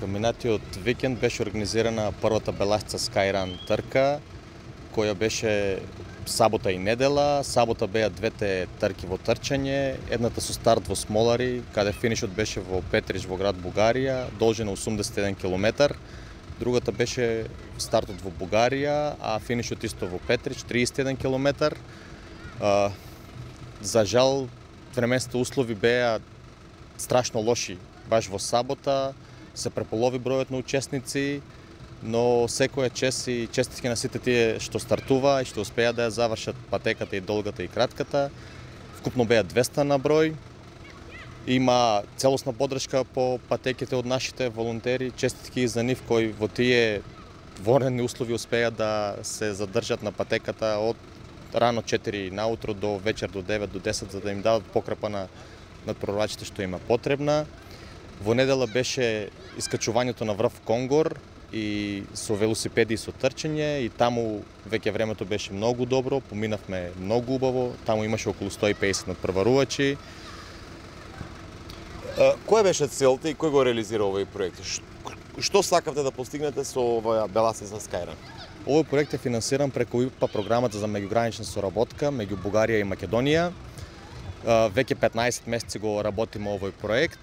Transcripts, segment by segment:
Минатиот викенд беше организирана првата Беласица Skyrun трка, која беше сабота и недела. Сабота беа двете трки во трчање, едната со старт во Смолари, каде финишот беше во Петрич во град Бугарија, должина 81 км. Другата беше стартот во Бугарија, а финишот исто во Петрич, 31 км. За жал, временските услови беа страшно лоши баш во сабота. Се преполови бројот на учесници, но секоја чест и честитки на сите тие што стартува и што успеа да ја завршат патеката и долгата и кратката. Вкупно беа 200 на број. Има целосна подршка по патеките од нашите волонтери, честитки за нив кои во тие ворени услови успеа да се задржат на патеката од рано 4 наутро до вечер до 9 до 10 за да им дадат покрепа на надпреварачите што има потребна. Во недела беше искачувањето на врв Конгор и со велосипеди и со трчање, и таму веќе времето беше многу добро, поминавме многу убаво, таму имаше околу 150 надпреварувачи. Која беше целта и кој го реализира овој проект? Што сакавте да постигнете со оваа Беласица Skyrun? Овој проект е финансиран преку ИПА програмата за меѓугранична соработка меѓу Бугарија и Македонија. Веќе 15 месеци го работиме овој проект.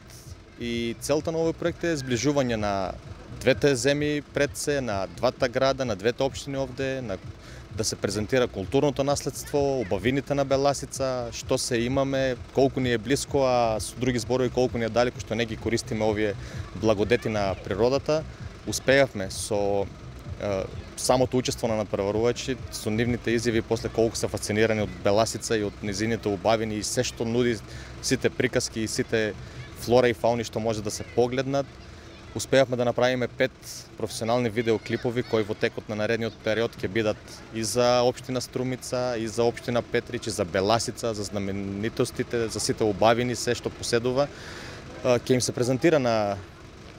И целта на овој проект е зближување на двете земји пред се, на двата града, на двете општини овде, да се презентира културното наследство, убавините на Беласица, што се имаме, колку ни е блиско, а со други зборови колку ни е далеко што не ги користиме овие благодети на природата. Успеавме со самото учество на надпреварувачи, со нивните изјави после колку се фасцинирани од Беласица и од низините убавини и се што нуди, сите приказки и сите флора и фауни што може да се погледнат. Успеавме да направиме 5 професионални видеоклипови кои во текот на наредниот период ќе бидат и за општина Струмица, и за општина Петрич, и за Беласица, за знаменитостите, за сите убавини, се што поседува. Ќе им се презентира на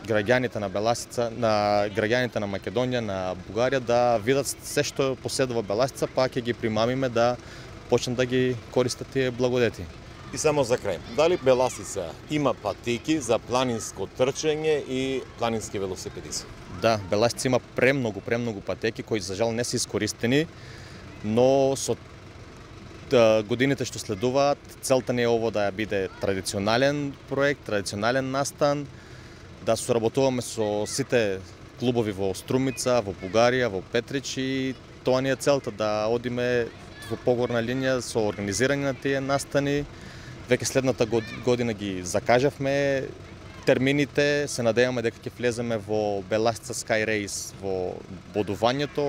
граѓаните на Беласица, на граѓаните на Македонија, на Бугарија да видат се што поседува Беласица, па ќе ги примамиме да почнат да ги користат тие благодети. И само за крај, дали Беласица има патеки за планинско трчање и планински велосипедисти? Да, Беласица има премногу патеки кои за жал не се искористени, но со годините што следуваат, целта не е ово да биде традиционален проект, традиционален настан, да соработуваме со сите клубови во Струмица, во Бугарија, во Петрич, и тоа ни е целта, да одиме во погорна линија со организирање на тие настани. Веќе следната година ги закажавме термините, се надеваме дека ќе влеземе во Беласица Sky Race во бодувањето.